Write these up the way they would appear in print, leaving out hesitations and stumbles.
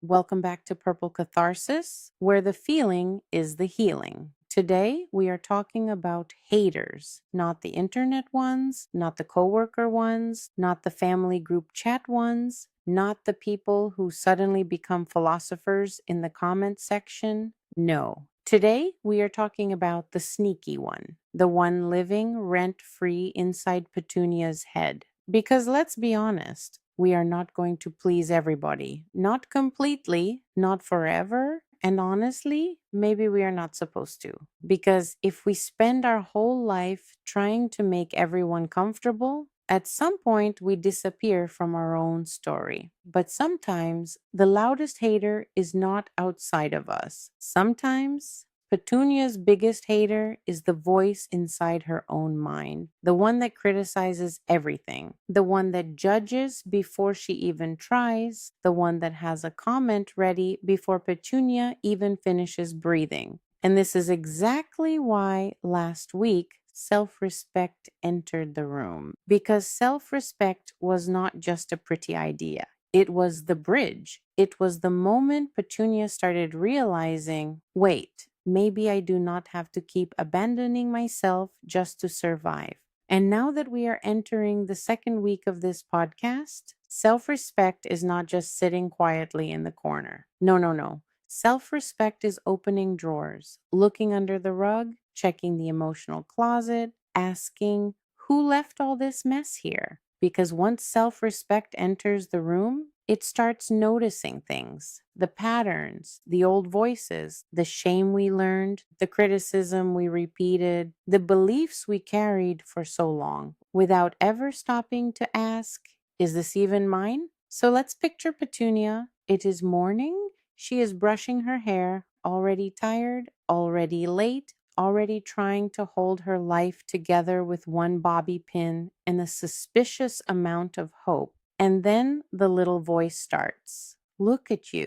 Welcome back to Purple Catharsis, where the feeling is the healing. Today, we are talking about haters, not the internet ones, not the coworker ones, not the family group chat ones, not the people who suddenly become philosophers in the comment section. No. Today, we are talking about the sneaky one, the one living rent free inside Petunia's head. Because let's be honest, we are not going to please everybody. Not completely, not forever. And honestly, maybe we are not supposed to. Because if we spend our whole life trying to make everyone comfortable, at some point we disappear from our own story. But sometimes the loudest hater is not outside of us. Sometimes Petunia's biggest hater is the voice inside her own mind, the one that criticizes everything, the one that judges before she even tries, the one that has a comment ready before Petunia even finishes breathing. And this is exactly why last week self respect entered the room. Because self respect was not just a pretty idea, it was the bridge. It was the moment Petunia started realizing wait, maybe I do not have to keep abandoning myself just to survive. And now that we are entering the second week of this podcast, self respect is not just sitting quietly in the corner. No, no, no. Self respect is opening drawers, looking under the rug, checking the emotional closet, asking, who left all this mess here? Because once self respect enters the room, it starts noticing things, the patterns, the old voices, the shame we learned, the criticism we repeated, the beliefs we carried for so long, without ever stopping to ask, is this even mine? So let's picture Petunia. It is morning. She is brushing her hair, already tired, already late, already trying to hold her life together with one bobby pin and a suspicious amount of hope. And then the little voice starts. Look at you.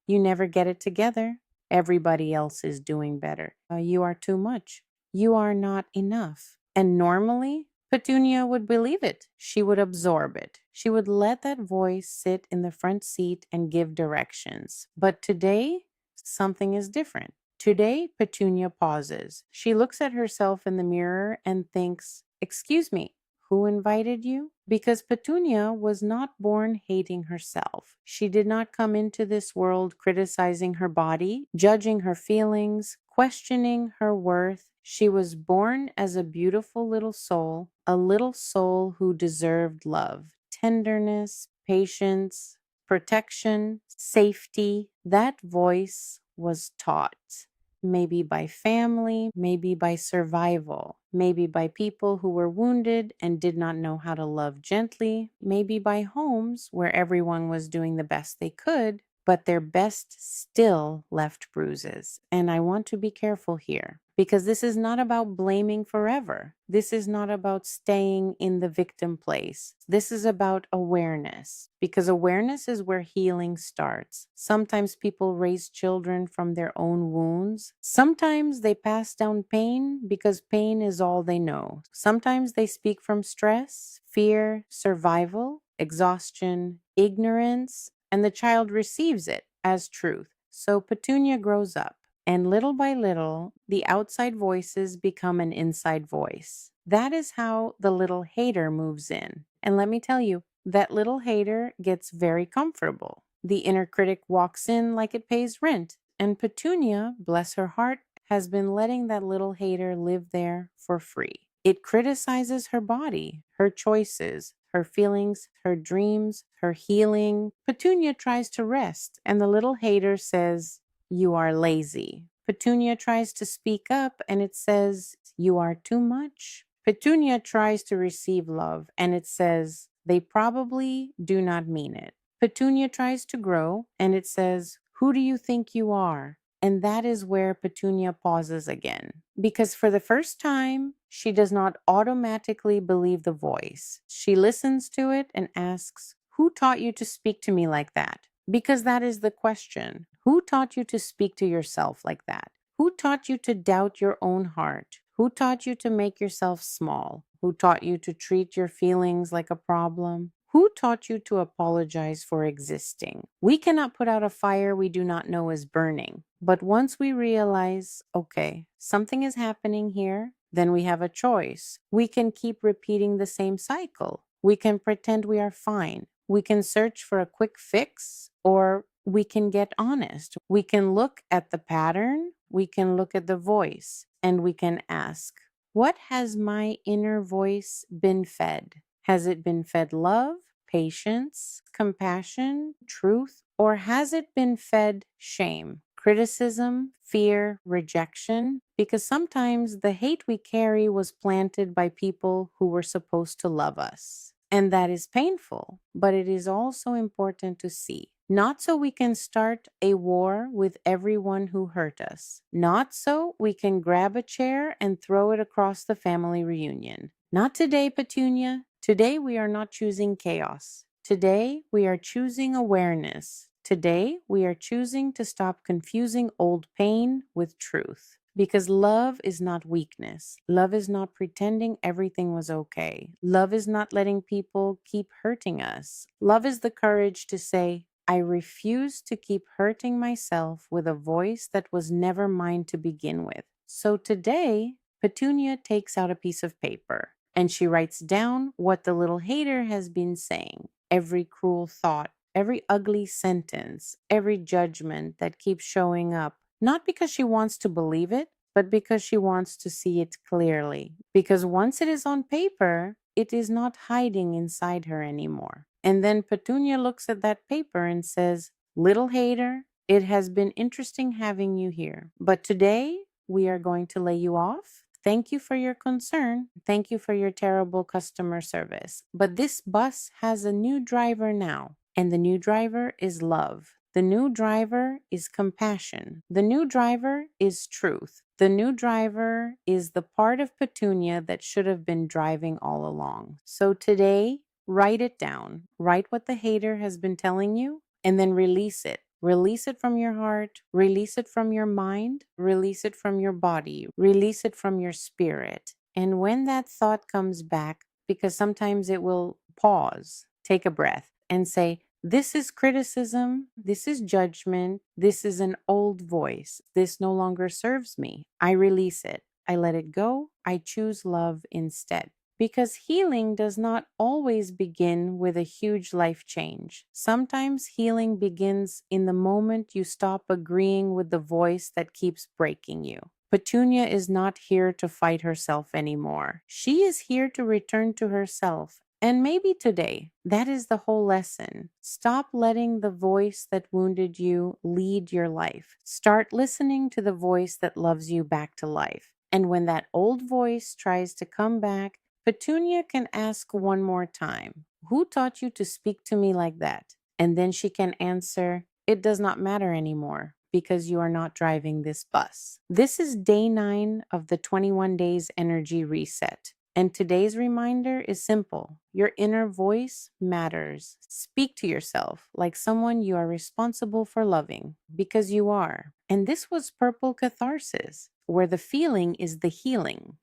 You never get it together. Everybody else is doing better. You are too much. You are not enough. And normally, Petunia would believe it. She would absorb it. She would let that voice sit in the front seat and give directions. But today, something is different. Today, Petunia pauses. She looks at herself in the mirror and thinks, excuse me, who invited you? Because Petunia was not born hating herself. She did not come into this world criticizing her body, judging her feelings, questioning her worth. She was born as a beautiful little soul, a little soul who deserved love, tenderness, patience, protection, safety. That voice was taught. Maybe by family, maybe by survival, maybe by people who were wounded and did not know how to love gently, maybe by homes where everyone was doing the best they could, but their best still left bruises. And I want to be careful here because this is not about blaming forever. This is not about staying in the victim place. This is about awareness because awareness is where healing starts. Sometimes people raise children from their own wounds. Sometimes they pass down pain because pain is all they know. Sometimes they speak from stress, fear, survival, exhaustion, ignorance, and the child receives it as truth. So Petunia grows up. And little by little, the outside voices become an inside voice. That is how the little hater moves in. And let me tell you, that little hater gets very comfortable. The inner critic walks in like it pays rent. And Petunia, bless her heart, has been letting that little hater live there for free. It criticizes her body, her choices, her feelings, her dreams, her healing. Petunia tries to rest, and the little hater says, you are lazy. Petunia tries to speak up and it says, you are too much. Petunia tries to receive love and it says, they probably do not mean it. Petunia tries to grow and it says, who do you think you are? And that is where Petunia pauses again. Because for the first time, she does not automatically believe the voice. She listens to it and asks, who taught you to speak to me like that? Because that is the question. Who taught you to speak to yourself like that? Who taught you to doubt your own heart? Who taught you to make yourself small? Who taught you to treat your feelings like a problem? Who taught you to apologize for existing? We cannot put out a fire we do not know is burning. But once we realize, okay, something is happening here, then we have a choice. We can keep repeating the same cycle. We can pretend we are fine. We can search for a quick fix, or we can get honest. We can look at the pattern, we can look at the voice, and we can ask, what has my inner voice been fed? Has it been fed love, patience, compassion, truth, or has it been fed shame, criticism, fear, rejection? Because sometimes the hate we carry was planted by people who were supposed to love us. And that is painful, but it is also important to see. Not so we can start a war with everyone who hurt us. Not so we can grab a chair and throw it across the family reunion. Not today, Petunia. Today we are not choosing chaos. Today we are choosing awareness. Today we are choosing to stop confusing old pain with truth. Because love is not weakness. Love is not pretending everything was okay. Love is not letting people keep hurting us. Love is the courage to say, I refuse to keep hurting myself with a voice that was never mine to begin with. So today, Petunia takes out a piece of paper and she writes down what the little hater has been saying. Every cruel thought, every ugly sentence, every judgment that keeps showing up. Not because she wants to believe it, but because she wants to see it clearly. Because once it is on paper, it is not hiding inside her anymore. And then Petunia looks at that paper and says, little hater, it has been interesting having you here. But today, we are going to lay you off. Thank you for your concern. Thank you for your terrible customer service. But this bus has a new driver now, and the new driver is love. The new driver is compassion. The new driver is truth. The new driver is the part of Petunia that should have been driving all along. So today, write it down. Write what the hater has been telling you and then release it. Release it from your heart, release it from your mind, release it from your body, release it from your spirit. And when that thought comes back, because sometimes it will pause, take a breath and say, this is criticism, this is judgment, this is an old voice. This no longer serves me. I release it. I let it go. I choose love instead. Because healing does not always begin with a huge life change. Sometimes healing begins in the moment you stop agreeing with the voice that keeps breaking you. Petunia is not here to fight herself anymore. She is here to return to herself. And maybe today, that is the whole lesson. Stop letting the voice that wounded you lead your life. Start listening to the voice that loves you back to life. And when that old voice tries to come back, Petunia can ask one more time, who taught you to speak to me like that? And then she can answer, it does not matter anymore because you are not driving this bus. This is day 9 of the 21 days energy reset. And today's reminder is simple. Your inner voice matters. Speak to yourself like someone you are responsible for loving, because you are. And this was Purple Catharsis, where the feeling is the healing.